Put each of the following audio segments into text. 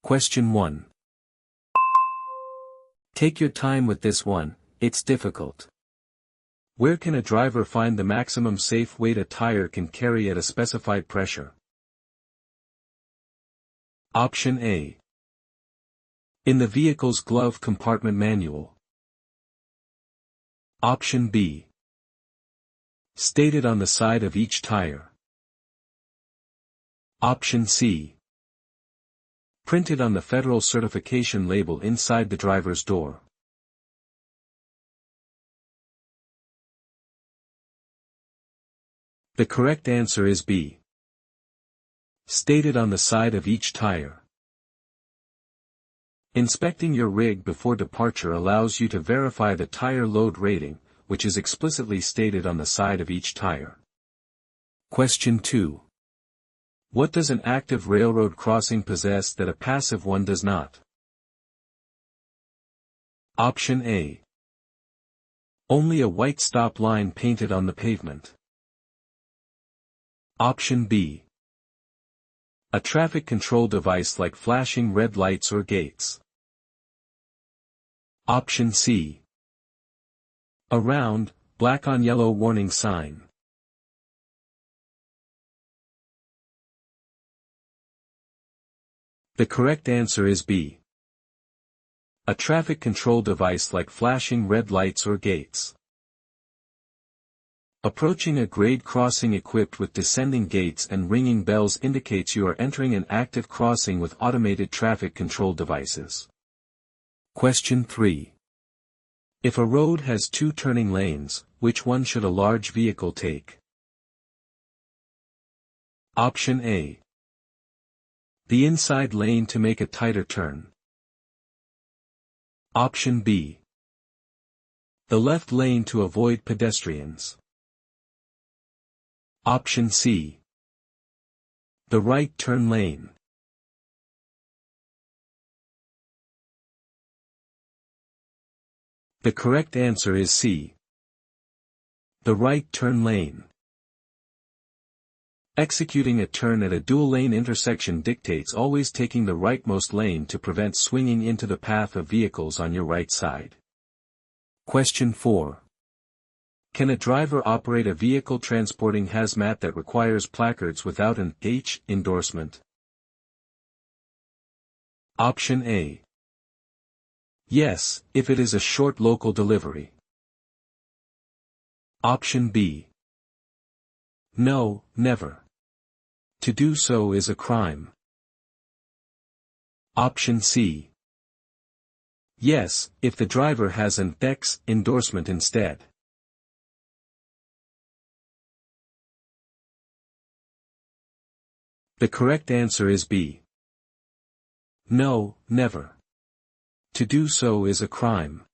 Question 1. Take your time with this one, it's difficult. Where can a driver find the maximum safe weight a tire can carry at a specified pressure? Option A. In the vehicle's glove compartment manual. Option B. Stated on the side of each tire. Option C. Printed on the federal certification label inside the driver's door. The correct answer is B. Stated on the side of each tire. Inspecting your rig before departure allows you to verify the tire load rating, which is explicitly stated on the side of each tire. Question 2. What does an active railroad crossing possess that a passive one does not? Option A. Only a white stop line painted on the pavement. Option B. A traffic control device like flashing red lights or gates. Option C. A round, black on yellow warning sign. The correct answer is B. A traffic control device like flashing red lights or gates. Approaching a grade crossing equipped with descending gates and ringing bells indicates you are entering an active crossing with automated traffic control devices. Question 3. If a road has 2 turning lanes, which one should a large vehicle take? Option A. The inside lane to make a tighter turn. Option B. The left lane to avoid pedestrians. Option C. The right turn lane. The correct answer is C. The right turn lane. Executing a turn at a dual-lane intersection dictates always taking the rightmost lane to prevent swinging into the path of vehicles on your right side. Question 4. Can a driver operate a vehicle transporting hazmat that requires placards without an H endorsement? Option A. Yes, if it is a short local delivery. Option B. No, never. To do so is a crime. Option C. Yes, if the driver has an X endorsement instead. The correct answer is B. No, never. To do so is a crime.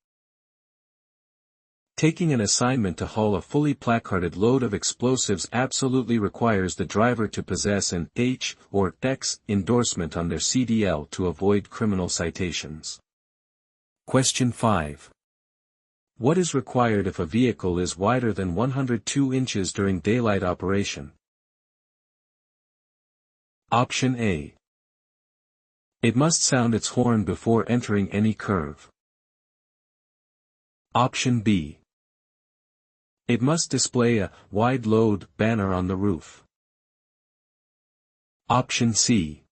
Taking an assignment to haul a fully placarded load of explosives absolutely requires the driver to possess an H or X endorsement on their CDL to avoid criminal citations. Question 5. What is required if a vehicle is wider than 102 inches during daylight operation? Option A. It must sound its horn before entering any curve. Option B. It must display a wide load banner on the roof. Option C.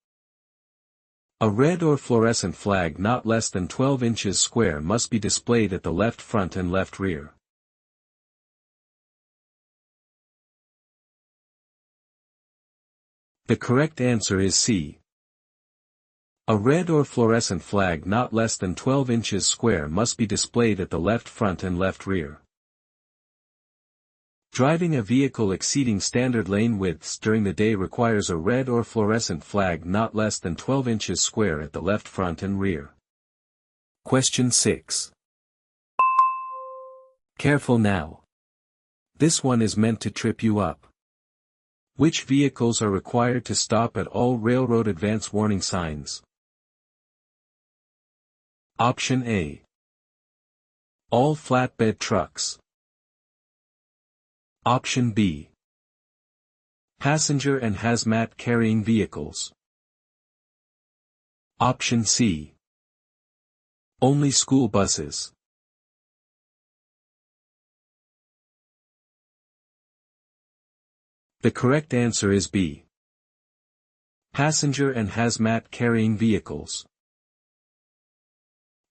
A red or fluorescent flag not less than 12 inches square must be displayed at the left front and left rear. The correct answer is C. A red or fluorescent flag not less than 12 inches square must be displayed at the left front and left rear. Driving a vehicle exceeding standard lane widths during the day requires a red or fluorescent flag not less than 12 inches square at the left front and rear. Question 6. Careful now. This one is meant to trip you up. Which vehicles are required to stop at all railroad advance warning signs? Option A. All flatbed trucks. Option B. Passenger and hazmat carrying vehicles. Option C. Only school buses. The correct answer is B. Passenger and hazmat carrying vehicles.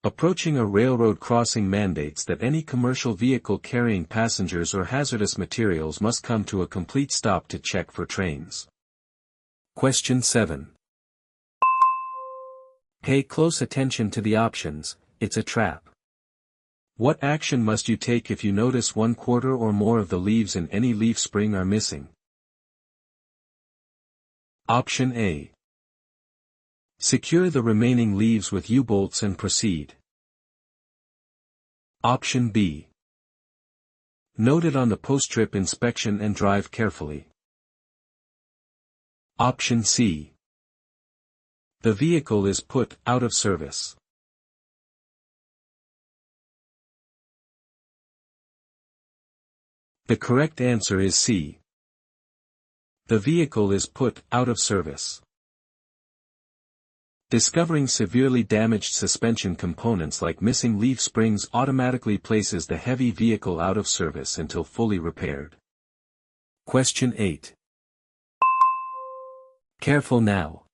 Approaching a railroad crossing mandates that any commercial vehicle carrying passengers or hazardous materials must come to a complete stop to check for trains. Question 7. Pay close attention to the options, it's a trap. What action must you take if you notice 1/4 or more of the leaves in any leaf spring are missing? Option A. Secure the remaining leaves with U-bolts and proceed. Option B. Note it on the post-trip inspection and drive carefully. Option C. The vehicle is put out of service. The correct answer is C. The vehicle is put out of service. Discovering severely damaged suspension components like missing leaf springs automatically places the heavy vehicle out of service until fully repaired. Question 8. Careful now.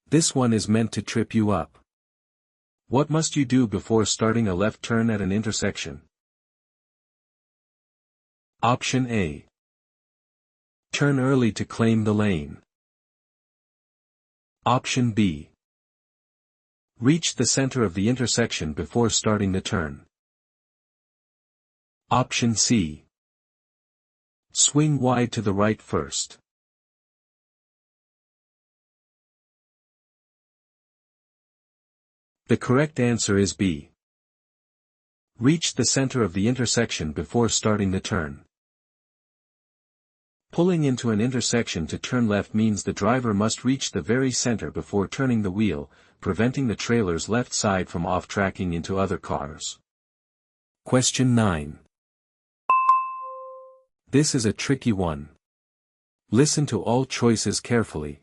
This one is meant to trip you up. What must you do before starting a left turn at an intersection? Option A. Turn early to claim the lane. Option B. Reach the center of the intersection before starting the turn. Option C. Swing wide to the right first. The correct answer is B. Reach the center of the intersection before starting the turn. Pulling into an intersection to turn left means the driver must reach the very center before turning the wheel, preventing the trailer's left side from off-tracking into other cars. Question 9. This is a tricky one. Listen to all choices carefully.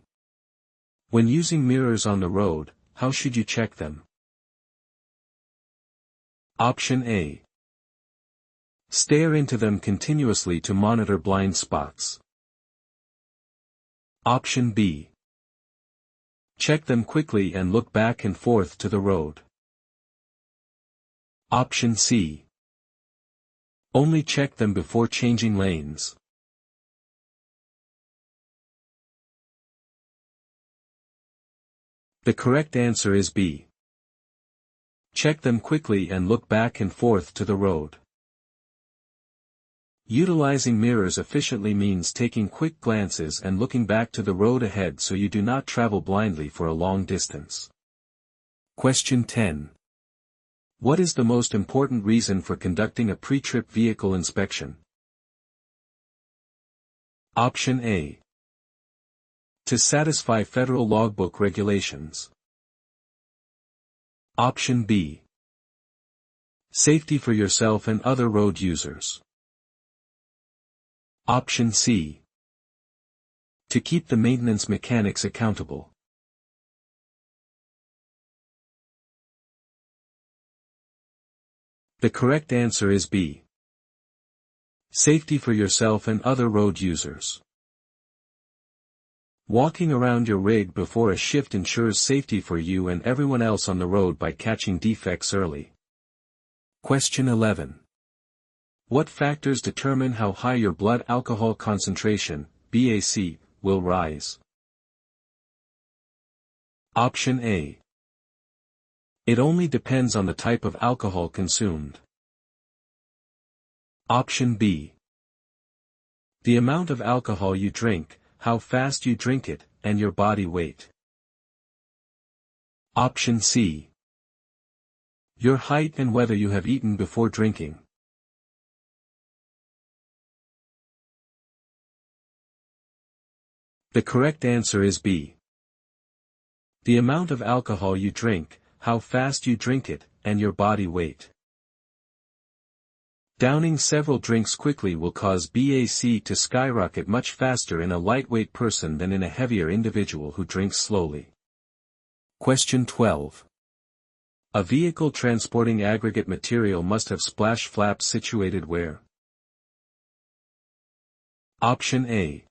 When using mirrors on the road, how should you check them? Option A. Stare into them continuously to monitor blind spots. Option B. Check them quickly and look back and forth to the road. Option C. Only check them before changing lanes. The correct answer is B. Check them quickly and look back and forth to the road. Utilizing mirrors efficiently means taking quick glances and looking back to the road ahead so you do not travel blindly for a long distance. Question 10. What is the most important reason for conducting a pre-trip vehicle inspection? Option A. To satisfy federal logbook regulations. Option B. Safety for yourself and other road users. Option C. To keep the maintenance mechanics accountable. The correct answer is B. Safety for yourself and other road users. Walking around your rig before a shift ensures safety for you and everyone else on the road by catching defects early. Question 11. What factors determine how high your blood alcohol concentration, BAC, will rise? Option A. It only depends on the type of alcohol consumed. Option B. The amount of alcohol you drink, how fast you drink it, and your body weight. Option C. Your height and whether you have eaten before drinking. The correct answer is B. The amount of alcohol you drink, how fast you drink it, and your body weight. Downing several drinks quickly will cause BAC to skyrocket much faster in a lightweight person than in a heavier individual who drinks slowly. Question 12. A vehicle transporting aggregate material must have splash flaps situated where? Option A.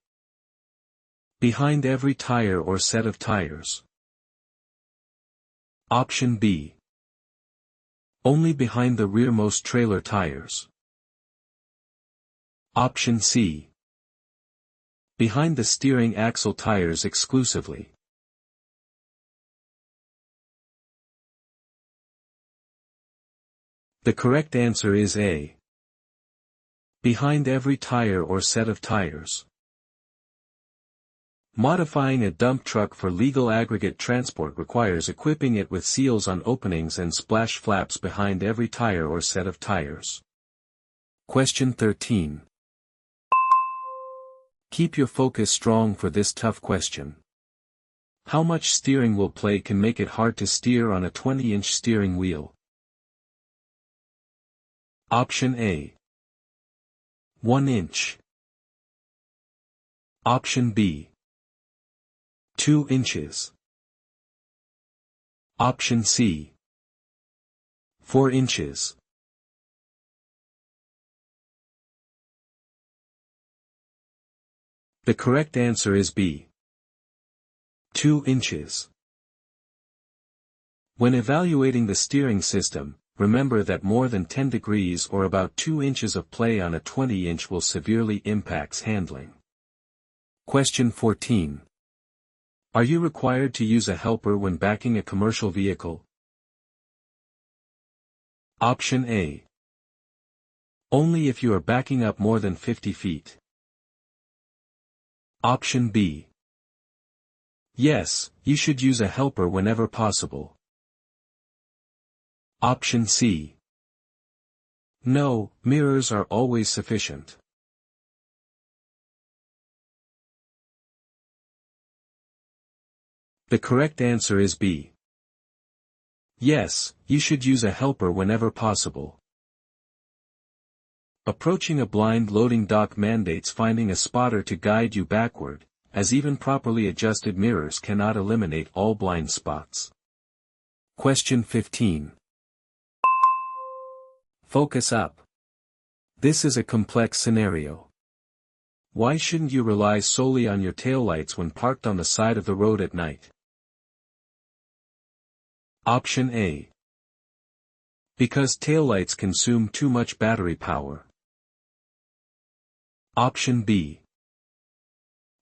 Behind every tire or set of tires. Option B. Only behind the rearmost trailer tires. Option C. Behind the steering axle tires exclusively. The correct answer is A. Behind every tire or set of tires. Modifying a dump truck for legal aggregate transport requires equipping it with seals on openings and splash flaps behind every tire or set of tires. Question 13. Keep your focus strong for this tough question. How much steering wheel play can make it hard to steer on a 20-inch steering wheel? Option A. 1 inch. Option B. 2 inches. Option C. 4 inches. The correct answer is B. 2 inches. When evaluating the steering system, remember that more than 10 degrees or about 2 inches of play on a 20-inch will severely impacts handling. Question 14. Are you required to use a helper when backing a commercial vehicle? Option A. Only if you are backing up more than 50 feet. Option B. Yes, you should use a helper whenever possible. Option C. No, mirrors are always sufficient. The correct answer is B. Yes, you should use a helper whenever possible. Approaching a blind loading dock mandates finding a spotter to guide you backward, as even properly adjusted mirrors cannot eliminate all blind spots. Question 15. Focus up. This is a complex scenario. Why shouldn't you rely solely on your taillights when parked on the side of the road at night? Option A. Because taillights consume too much battery power. Option B.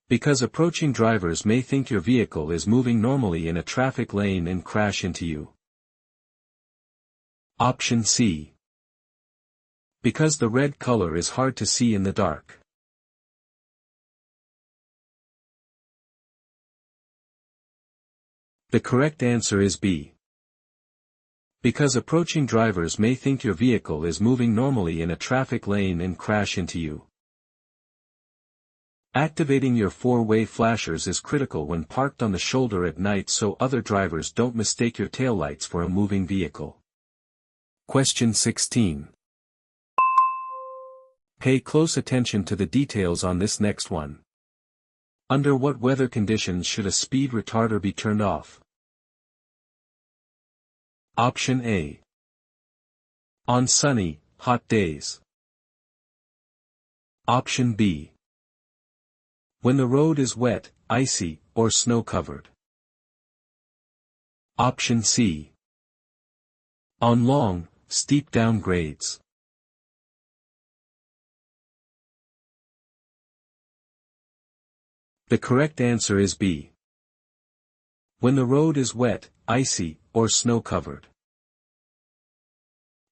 Because approaching drivers may think your vehicle is moving normally in a traffic lane and crash into you. Option C. Because the red color is hard to see in the dark. The correct answer is B. Because approaching drivers may think your vehicle is moving normally in a traffic lane and crash into you. Activating your four-way flashers is critical when parked on the shoulder at night so other drivers don't mistake your taillights for a moving vehicle. Question 16. Pay close attention to the details on this next one. Under what weather conditions should a speed retarder be turned off? Option A. On sunny, hot days. Option B. When the road is wet, icy, or snow-covered. Option C. On long, steep downgrades. The correct answer is B. When the road is wet, icy, or snow-covered.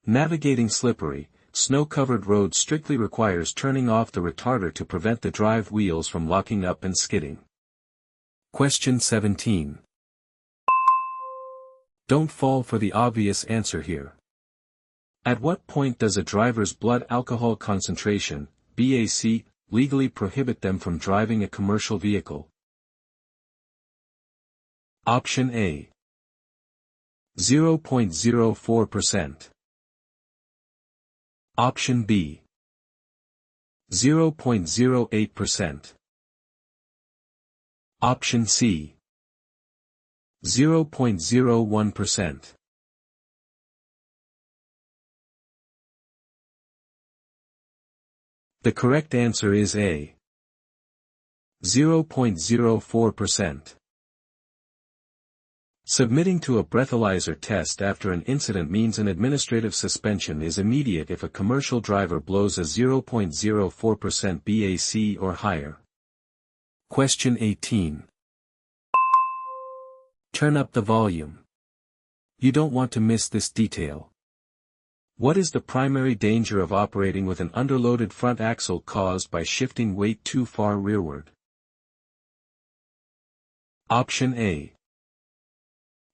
Navigating slippery, snow-covered roads strictly requires turning off the retarder to prevent the drive wheels from locking up and skidding. Question 17. Don't fall for the obvious answer here. At what point does a driver's blood alcohol concentration, BAC, legally prohibit them from driving a commercial vehicle? Option A. 0.04%. Option B. 0.08%. Option C. 0.01%. The correct answer is A. 0.04%. Submitting to a breathalyzer test after an incident means an administrative suspension is immediate if a commercial driver blows a 0.04% BAC or higher. Question 18. Turn up the volume. You don't want to miss this detail. What is the primary danger of operating with an underloaded front axle caused by shifting weight too far rearward? Option A.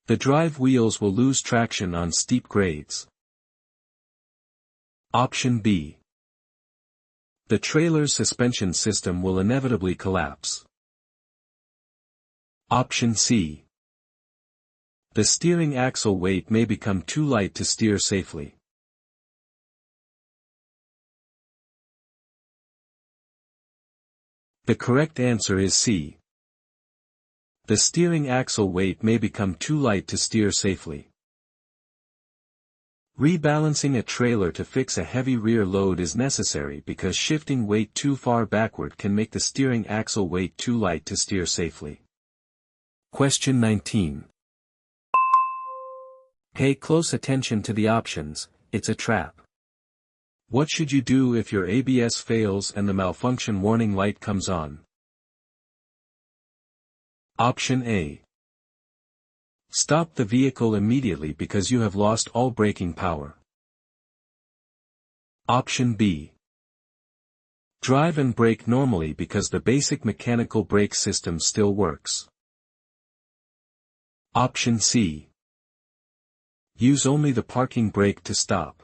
The drive wheels will lose traction on steep grades. Option B. The trailer's suspension system will inevitably collapse. Option C. The steering axle weight may become too light to steer safely. The correct answer is C. The steering axle weight may become too light to steer safely. Rebalancing a trailer to fix a heavy rear load is necessary because shifting weight too far backward can make the steering axle weight too light to steer safely. Question 19. Pay close attention to the options, it's a trap. What should you do if your ABS fails and the malfunction warning light comes on? Option A. Stop the vehicle immediately because you have lost all braking power. Option B. Drive and brake normally because the basic mechanical brake system still works. Option C. Use only the parking brake to stop.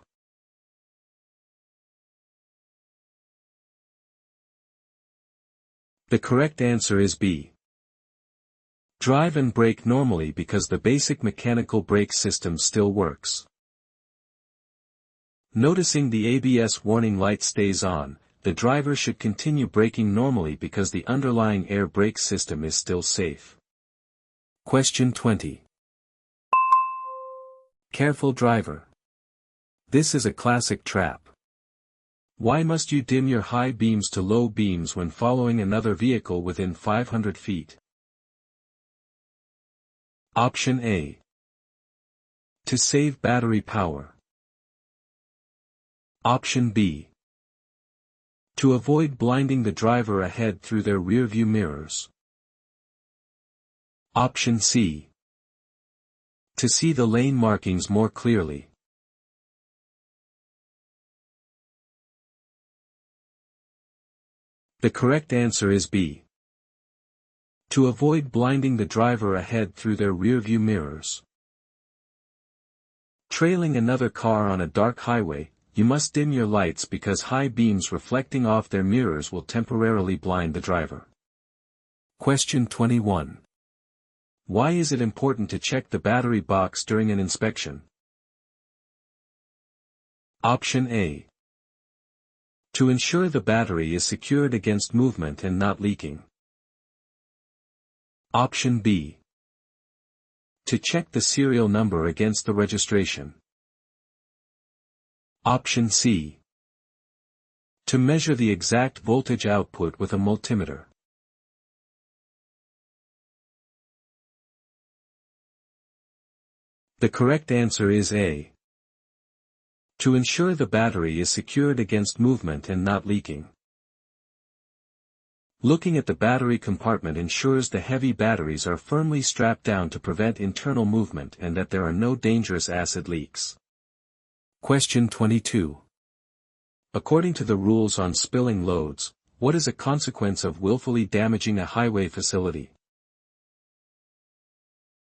The correct answer is B. Drive and brake normally because the basic mechanical brake system still works. Noticing the ABS warning light stays on, the driver should continue braking normally because the underlying air brake system is still safe. Question 20. Careful driver. This is a classic trap. Why must you dim your high beams to low beams when following another vehicle within 500 feet? Option A. To save battery power. Option B. To avoid blinding the driver ahead through their rearview mirrors. Option C. To see the lane markings more clearly. The correct answer is B. To avoid blinding the driver ahead through their rearview mirrors. Trailing another car on a dark highway, you must dim your lights because high beams reflecting off their mirrors will temporarily blind the driver. Question 21. Why is it important to check the battery box during an inspection? Option A. To ensure the battery is secured against movement and not leaking. Option B. To check the serial number against the registration. Option C. To measure the exact voltage output with a multimeter. The correct answer is A. To ensure the battery is secured against movement and not leaking. Looking at the battery compartment ensures the heavy batteries are firmly strapped down to prevent internal movement and that there are no dangerous acid leaks. Question 22. According to the rules on spilling loads, what is a consequence of willfully damaging a highway facility?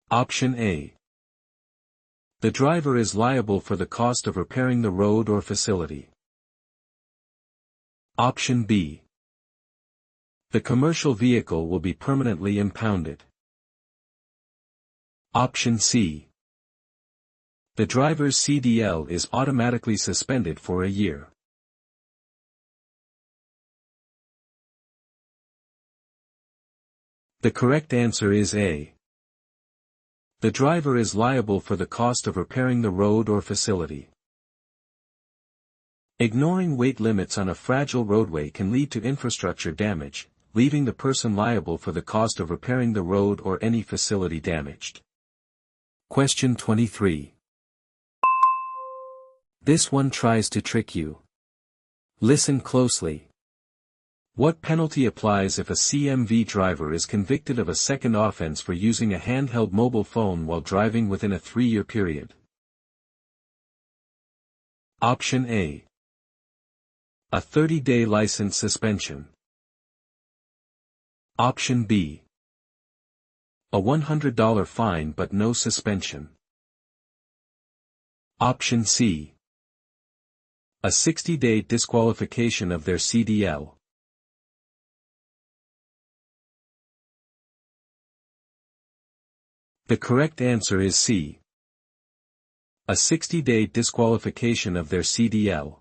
Option A. The driver is liable for the cost of repairing the road or facility. Option B. The commercial vehicle will be permanently impounded. Option C. The driver's CDL is automatically suspended for a year. The correct answer is A. The driver is liable for the cost of repairing the road or facility. Ignoring weight limits on a fragile roadway can lead to infrastructure damage, leaving the person liable for the cost of repairing the road or any facility damaged. Question 23. This one tries to trick you. Listen closely. What penalty applies if a CMV driver is convicted of a second offense for using a handheld mobile phone while driving within a 3-year period? Option A. A 30-day license suspension. Option B. A $100 fine but no suspension. Option C. A 60-day disqualification of their CDL. The correct answer is C. A 60-day disqualification of their CDL.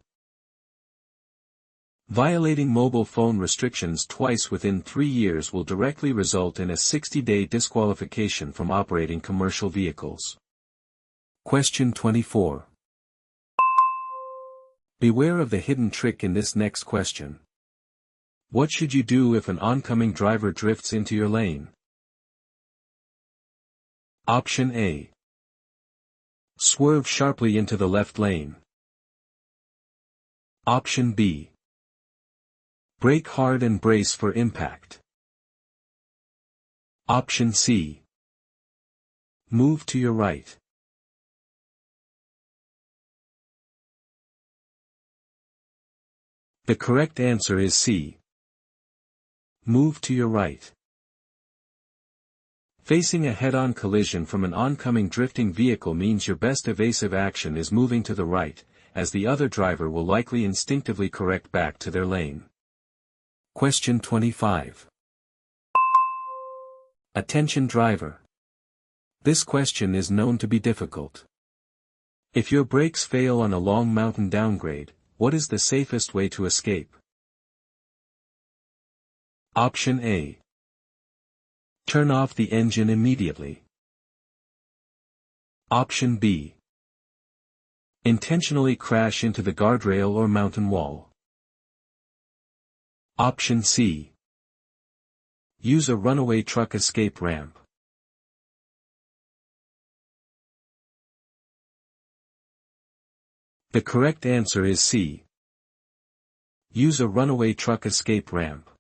Violating mobile phone restrictions twice within 3 years will directly result in a 60-day disqualification from operating commercial vehicles. Question 24. Beware of the hidden trick in this next question. What should you do if an oncoming driver drifts into your lane? Option A. Swerve sharply into the left lane. Option B. Brake hard and brace for impact. Option C. Move to your right. The correct answer is C. Move to your right. Facing a head-on collision from an oncoming drifting vehicle means your best evasive action is moving to the right, as the other driver will likely instinctively correct back to their lane. Question 25. Attention driver. This question is known to be difficult. If your brakes fail on a long mountain downgrade, what is the safest way to escape? Option A. Turn off the engine immediately. Option B. Intentionally crash into the guardrail or mountain wall. Option C. Use a runaway truck escape ramp. The correct answer is C. Use a runaway truck escape ramp.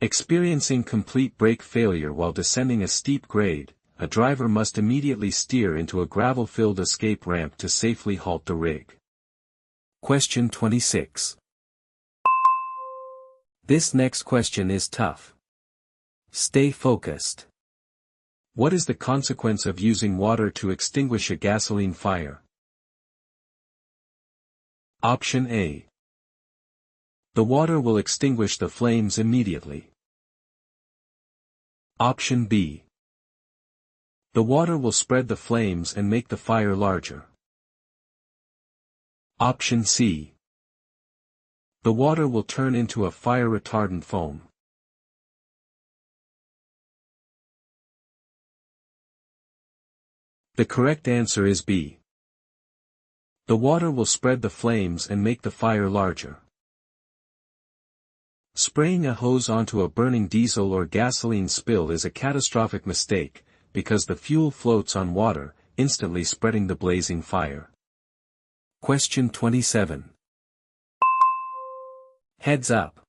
Experiencing complete brake failure while descending a steep grade, a driver must immediately steer into a gravel-filled escape ramp to safely halt the rig. Question 26. This next question is tough. Stay focused. What is the consequence of using water to extinguish a gasoline fire? Option A. The water will extinguish the flames immediately. Option B. The water will spread the flames and make the fire larger. Option C. The water will turn into a fire retardant foam. The correct answer is B. The water will spread the flames and make the fire larger. Spraying a hose onto a burning diesel or gasoline spill is a catastrophic mistake, because the fuel floats on water, instantly spreading the blazing fire. Question 27. Heads up.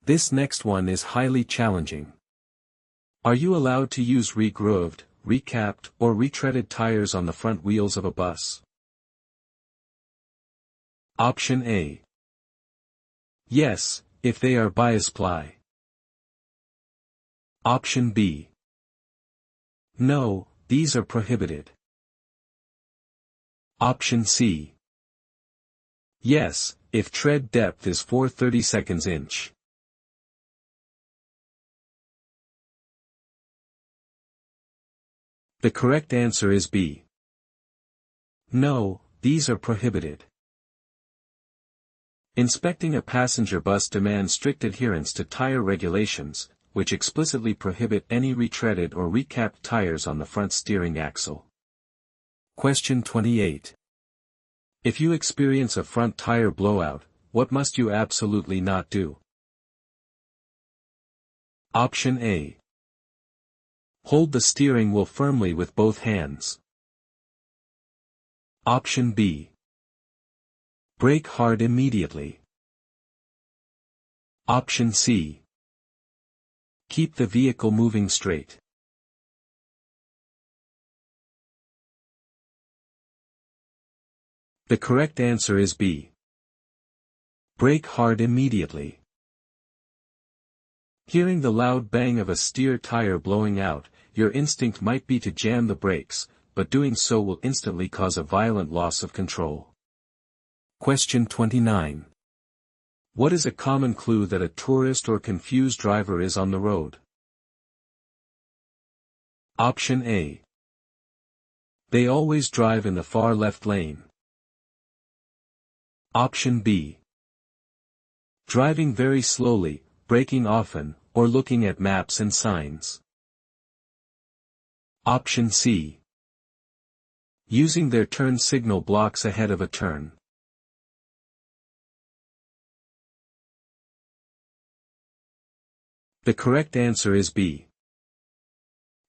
This next one is highly challenging. Are you allowed to use regrooved, recapped, or retreaded tires on the front wheels of a bus? Option A. Yes, if they are bias ply. Option B. No, these are prohibited. Option C. Yes, if tread depth is 4/32 inch. The correct answer is B. No, these are prohibited. Inspecting a passenger bus demands strict adherence to tire regulations, which explicitly prohibit any retreaded or recapped tires on the front steering axle. Question 28. If you experience a front tire blowout, what must you absolutely not do? Option A. Hold the steering wheel firmly with both hands. Option B. Brake hard immediately. Option C. Keep the vehicle moving straight. The correct answer is B. Brake hard immediately. Hearing the loud bang of a steer tire blowing out, your instinct might be to jam the brakes, but doing so will instantly cause a violent loss of control. Question 29. What is a common clue that a tourist or confused driver is on the road? Option A. They always drive in the far left lane. Option B. Driving very slowly, braking often, or looking at maps and signs. Option C. Using their turn signal blocks ahead of a turn. The correct answer is B.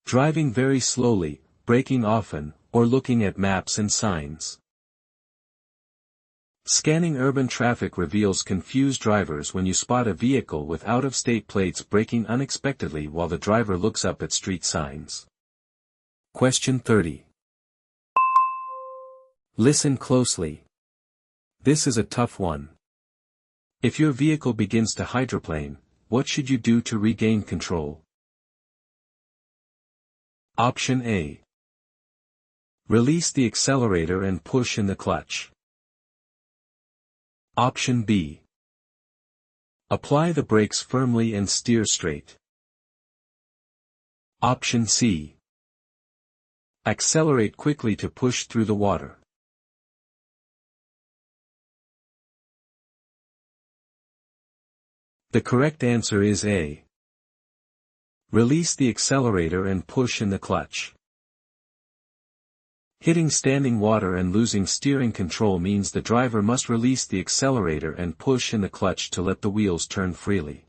Driving very slowly, braking often, or looking at maps and signs. Scanning urban traffic reveals confused drivers when you spot a vehicle with out-of-state plates braking unexpectedly while the driver looks up at street signs. Question 30. Listen closely. This is a tough one. If your vehicle begins to hydroplane, what should you do to regain control? Option A. Release the accelerator and push in the clutch. Option B. Apply the brakes firmly and steer straight. Option C. Accelerate quickly to push through the water. The correct answer is A. Release the accelerator and push in the clutch. Hitting standing water and losing steering control means the driver must release the accelerator and push in the clutch to let the wheels turn freely.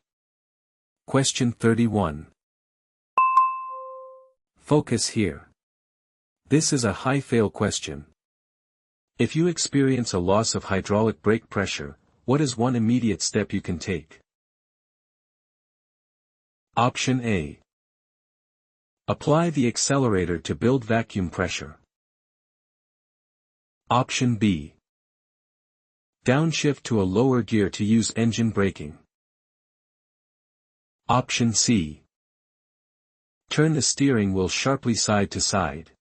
Question 31. Focus here. This is a high-fail question. If you experience a loss of hydraulic brake pressure, what is one immediate step you can take? Option A. Apply the accelerator to build vacuum pressure. Option B. Downshift to a lower gear to use engine braking. Option C. Turn the steering wheel sharply side to side.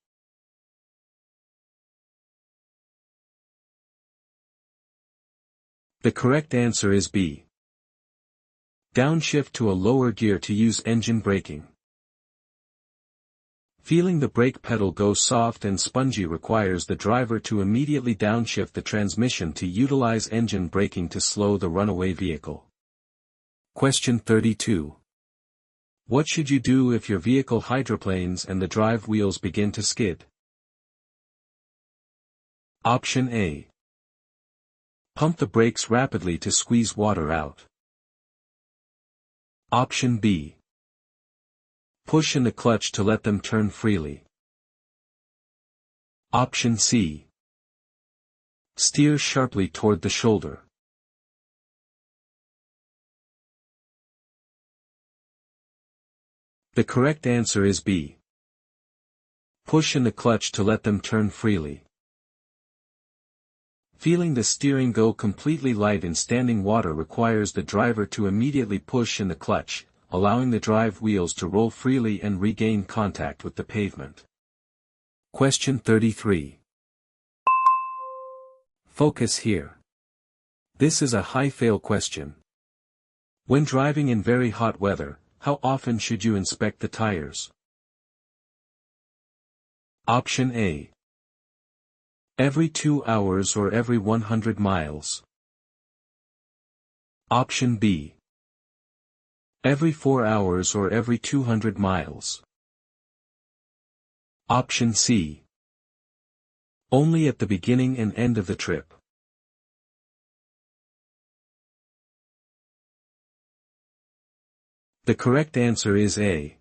The correct answer is B. Downshift to a lower gear to use engine braking. Feeling the brake pedal go soft and spongy requires the driver to immediately downshift the transmission to utilize engine braking to slow the runaway vehicle. Question 32. What should you do if your vehicle hydroplanes and the drive wheels begin to skid? Option A. Pump the brakes rapidly to squeeze water out. Option B. Push in the clutch to let them turn freely. Option C. Steer sharply toward the shoulder. The correct answer is B. Push in the clutch to let them turn freely. Feeling the steering go completely light in standing water requires the driver to immediately push in the clutch, allowing the drive wheels to roll freely and regain contact with the pavement. Question 33. Focus here. This is a high-fail question. When driving in very hot weather, how often should you inspect the tires? Option A. Every 2 hours or every 100 miles. Option B. Every 4 hours or every 200 miles. Option C. Only at the beginning and end of the trip. The correct answer is A.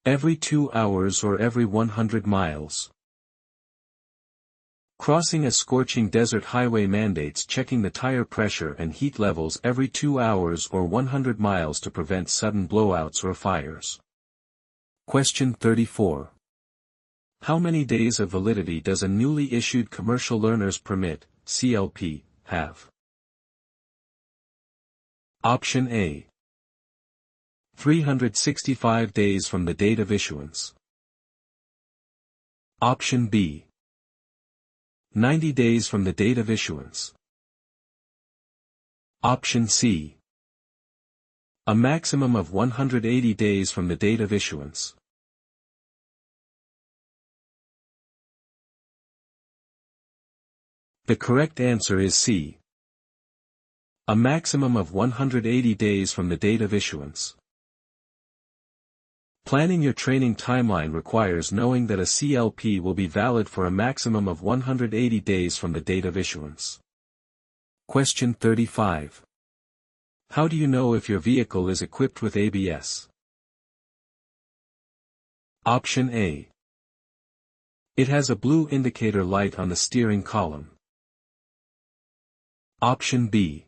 Every 2 hours or every 100 miles. Crossing a scorching desert highway mandates checking the tire pressure and heat levels every 2 hours or 100 miles to prevent sudden blowouts or fires. Question 34. How many days of validity does a newly issued Commercial Learner's Permit, CLP, have? Option A. 365 days from the date of issuance. Option B. 90 days from the date of issuance. Option C. A maximum of 180 days from the date of issuance. The correct answer is C. A maximum of 180 days from the date of issuance. Planning your training timeline requires knowing that a CLP will be valid for a maximum of 180 days from the date of issuance. Question 35. How do you know if your vehicle is equipped with ABS? Option A. It has a blue indicator light on the steering column. Option B.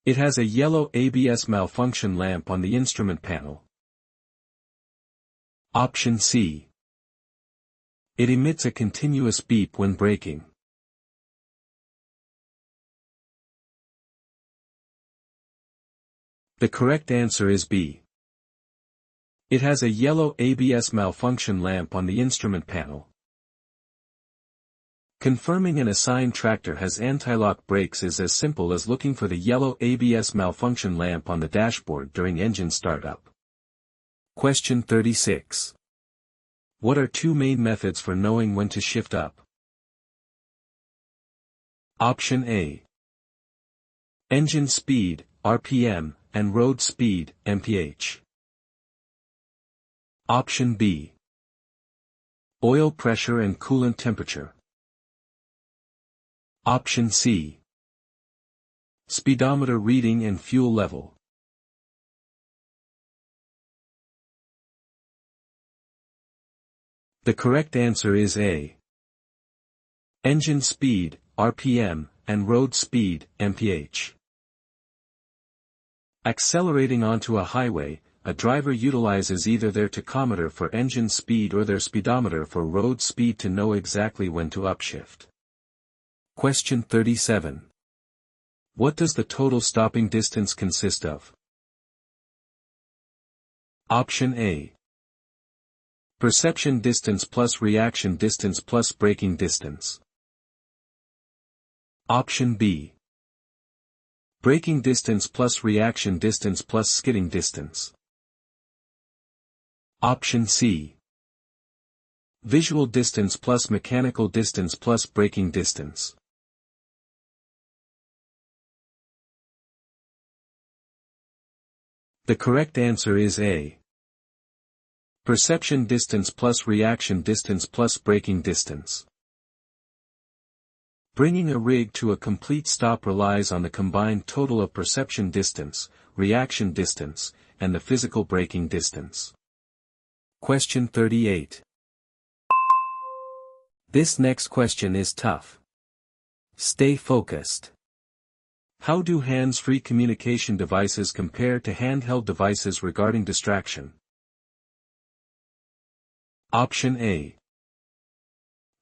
It has a yellow ABS malfunction lamp on the instrument panel. Option C. It emits a continuous beep when braking. The correct answer is B. It has a yellow ABS malfunction lamp on the instrument panel. Confirming an assigned tractor has anti-lock brakes is as simple as looking for the yellow ABS malfunction lamp on the dashboard during engine startup. Question 36. What are two main methods for knowing when to shift up? Option A. Engine speed, RPM, and road speed, mph. Option B. Oil pressure and coolant temperature. Option C. Speedometer reading and fuel level. The correct answer is A. Engine speed, RPM, and road speed, mph. Accelerating onto a highway, a driver utilizes either their tachometer for engine speed or their speedometer for road speed to know exactly when to upshift. Question 37. What does the total stopping distance consist of? Option A. Perception distance plus reaction distance plus braking distance. Option B. Braking distance plus reaction distance plus skidding distance. Option C. Visual distance plus mechanical distance plus braking distance. The correct answer is A. Perception distance plus reaction distance plus braking distance. Bringing a rig to a complete stop relies on the combined total of perception distance, reaction distance, and the physical braking distance. Question 38. This next question is tough. Stay focused. How do hands-free communication devices compare to handheld devices regarding distraction? Option A.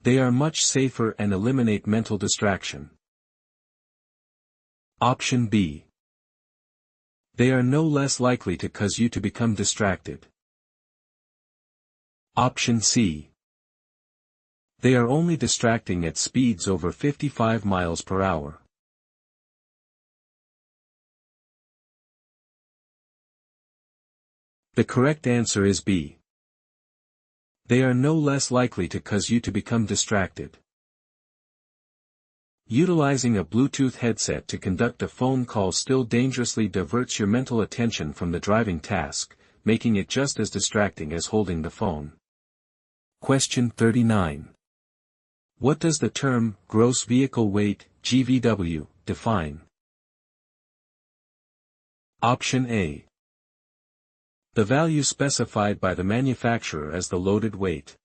They are much safer and eliminate mental distraction. Option B. They are no less likely to cause you to become distracted. Option C. They are only distracting at speeds over 55 miles per hour. The correct answer is B. They are no less likely to cause you to become distracted. Utilizing a Bluetooth headset to conduct a phone call still dangerously diverts your mental attention from the driving task, making it just as distracting as holding the phone. Question 39. What does the term, gross vehicle weight, GVW, define? Option A. The value specified by the manufacturer as the loaded weight.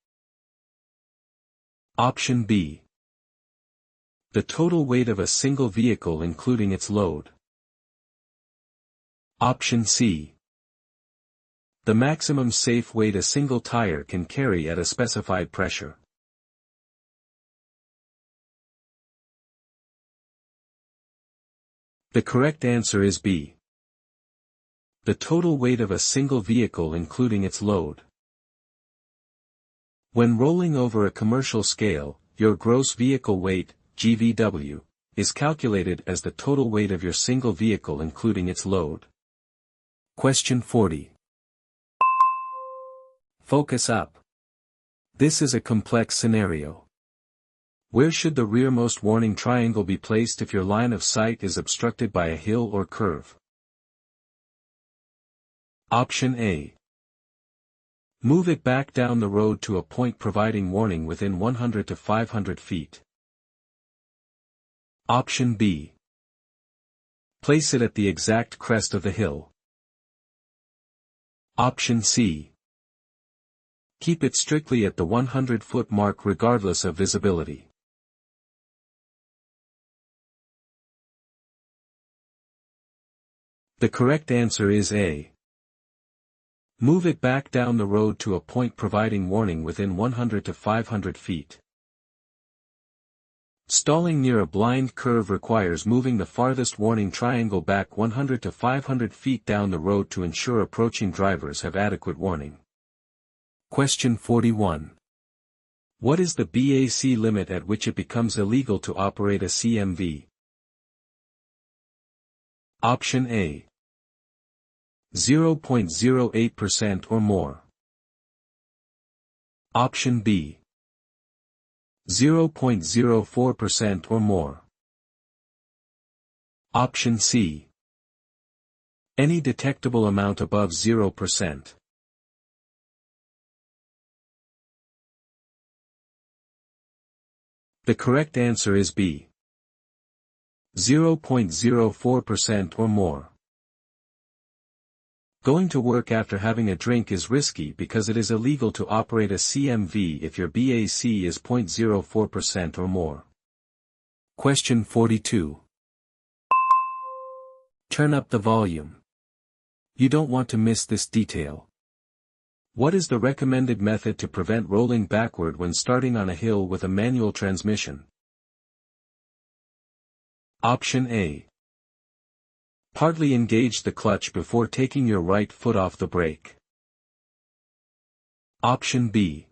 Option B. The total weight of a single vehicle including its load. Option C. The maximum safe weight a single tire can carry at a specified pressure. The correct answer is B. The total weight of a single vehicle including its load. When rolling over a commercial scale, your gross vehicle weight, GVW, is calculated as the total weight of your single vehicle including its load. Question 40. Focus up. This is a complex scenario. Where should the rearmost warning triangle be placed if your line of sight is obstructed by a hill or curve? Option A. Move it back down the road to a point providing warning within 100 to 500 feet. Option B. Place it at the exact crest of the hill. Option C. Keep it strictly at the 100-foot mark regardless of visibility. The correct answer is A. Move it back down the road to a point providing warning within 100 to 500 feet. Stalling near a blind curve requires moving the farthest warning triangle back 100 to 500 feet down the road to ensure approaching drivers have adequate warning. Question 41. What is the BAC limit at which it becomes illegal to operate a CMV? Option A. 0.08% or more. Option B. 0.04% or more. Option C. Any detectable amount above 0%. The correct answer is B. 0.04% or more. Going to work after having a drink is risky because it is illegal to operate a CMV if your BAC is 0.04% or more. Question 42. Turn up the volume. You don't want to miss this detail. What is the recommended method to prevent rolling backward when starting on a hill with a manual transmission? Option A. Partly engage the clutch before taking your right foot off the brake. Option B.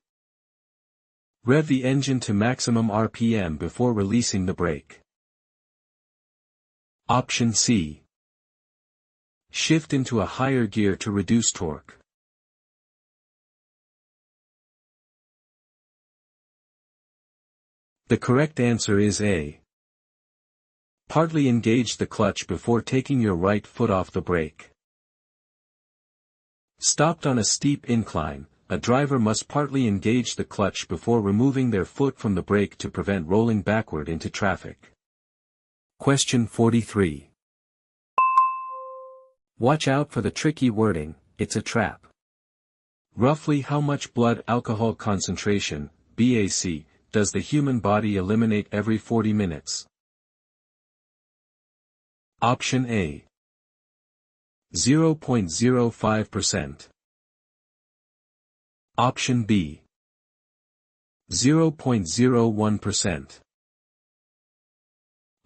Rev the engine to maximum RPM before releasing the brake. Option C. Shift into a higher gear to reduce torque. The correct answer is A. Partly engage the clutch before taking your right foot off the brake. Stopped on a steep incline, a driver must partly engage the clutch before removing their foot from the brake to prevent rolling backward into traffic. Question 43. Watch out for the tricky wording, it's a trap. Roughly how much blood alcohol concentration, BAC, does the human body eliminate every 40 minutes? Option A. 0.05%. Option B. 0.01%.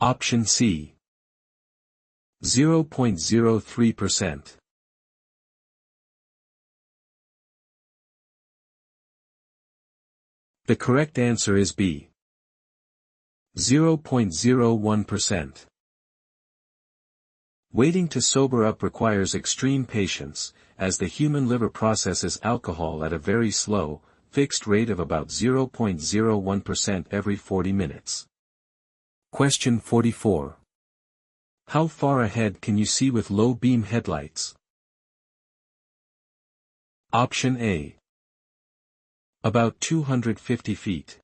Option C. 0.03%. The correct answer is B. 0.01%. Waiting to sober up requires extreme patience, as the human liver processes alcohol at a very slow, fixed rate of about 0.01% every 40 minutes. Question 44. How far ahead can you see with low beam headlights? Option A. About 250 feet.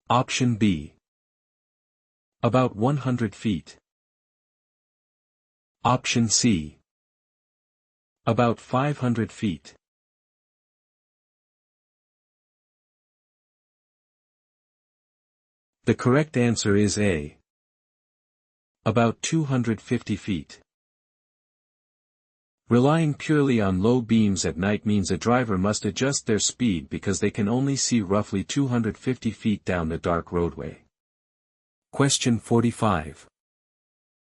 Option B. About 100 feet. Option C. About 500 feet. The correct answer is A. About 250 feet. Relying purely on low beams at night means a driver must adjust their speed because they can only see roughly 250 feet down the dark roadway. Question 45.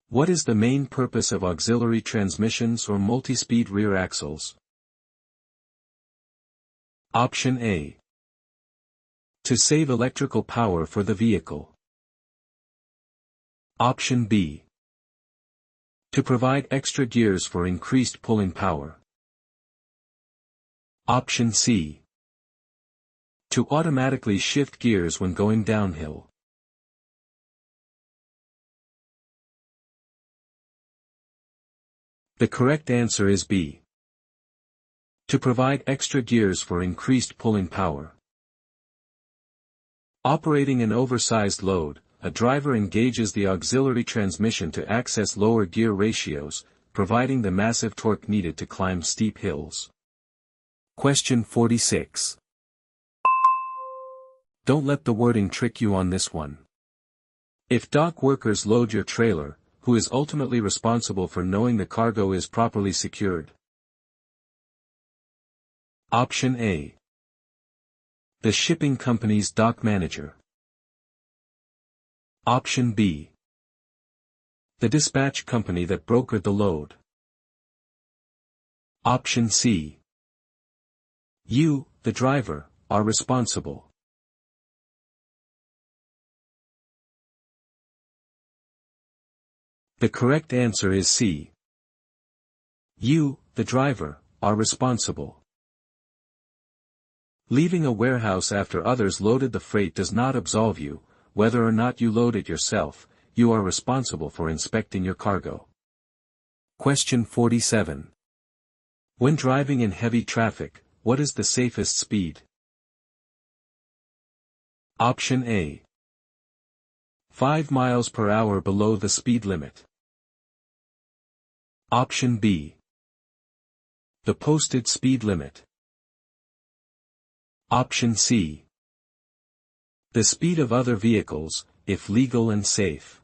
What is the main purpose of auxiliary transmissions or multi-speed rear axles? Option A. To save electrical power for the vehicle. Option B. To provide extra gears for increased pulling power. Option C. To automatically shift gears when going downhill. The correct answer is B. To provide extra gears for increased pulling power. Operating an oversized load, a driver engages the auxiliary transmission to access lower gear ratios, providing the massive torque needed to climb steep hills. Question 46. Don't let the wording trick you on this one. If dock workers load your trailer, who is ultimately responsible for knowing the cargo is properly secured? Option A. The shipping company's dock manager. Option B. The dispatch company that brokered the load. Option C. You, the driver, are responsible. The correct answer is C. You, the driver, are responsible. Leaving a warehouse after others loaded the freight does not absolve you. Whether or not you load it yourself, you are responsible for inspecting your cargo. Question 47. When driving in heavy traffic, what is the safest speed? Option A. 5 miles per hour below the speed limit. Option B. The posted speed limit. Option C. The speed of other vehicles, if legal and safe.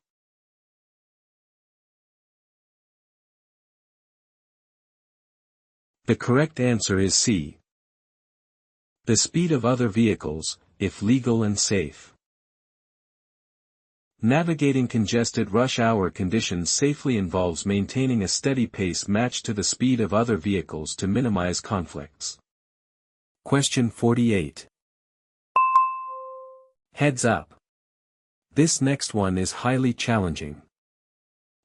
The correct answer is C. The speed of other vehicles, if legal and safe. Navigating congested rush hour conditions safely involves maintaining a steady pace matched to the speed of other vehicles to minimize conflicts. Question 48. Heads up. This next one is highly challenging.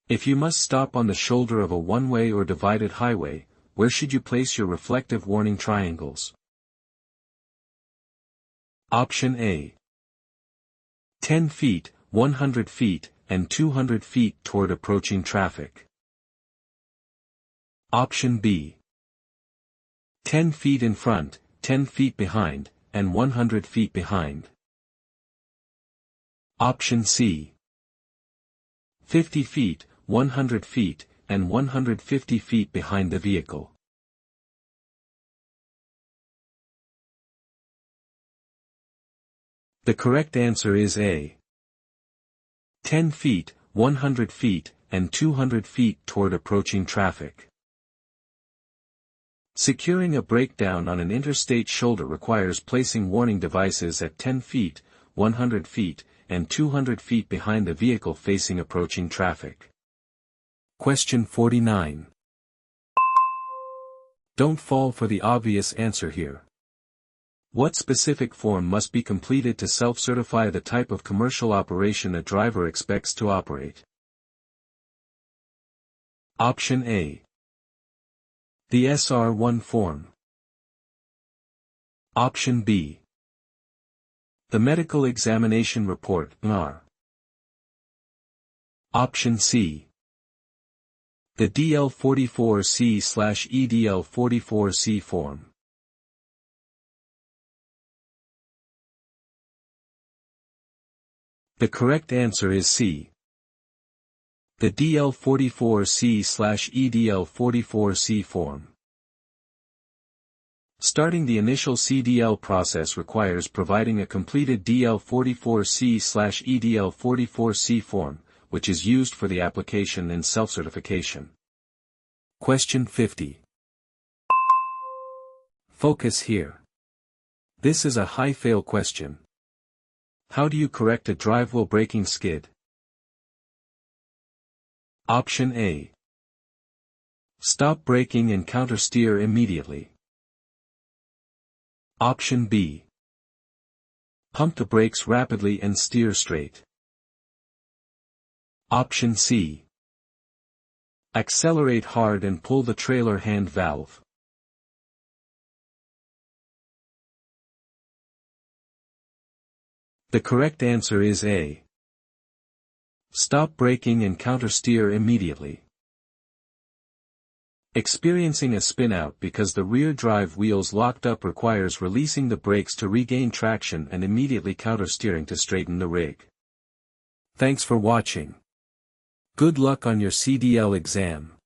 If you must stop on the shoulder of a one-way or divided highway, where should you place your reflective warning triangles? Option A. 10 feet, 100 feet, and 200 feet toward approaching traffic. Option B. 10 feet in front, 10 feet behind, and 100 feet behind. Option C. 50 feet, 100 feet, and 150 feet behind the vehicle. The correct answer is A. 10 feet, 100 feet, and 200 feet toward approaching traffic. Securing a breakdown on an interstate shoulder requires placing warning devices at 10 feet, 100 feet, and 200 feet behind the vehicle facing approaching traffic. Question 49. Don't fall for the obvious answer here. What specific form must be completed to self-certify the type of commercial operation a driver expects to operate? Option A. The SR1 form. Option B. The Medical Examination Report (MAR). Option C. The DL44C/EDL44C form. The correct answer is C. The DL44C/EDL44C form. Starting the initial CDL process requires providing a completed DL44C/EDL44C form, which is used for the application and self-certification. Question 50. Focus here. This is a high-fail question. How do you correct a drivewheel braking skid? Option A. Stop braking and countersteer immediately. Option B. Pump the brakes rapidly and steer straight. Option C. Accelerate hard and pull the trailer hand valve. The correct answer is A. Stop braking and countersteer immediately. Experiencing a spin-out because the rear drive wheels locked up requires releasing the brakes to regain traction and immediately countersteering to straighten the rig. Thanks for watching. Good luck on your CDL exam.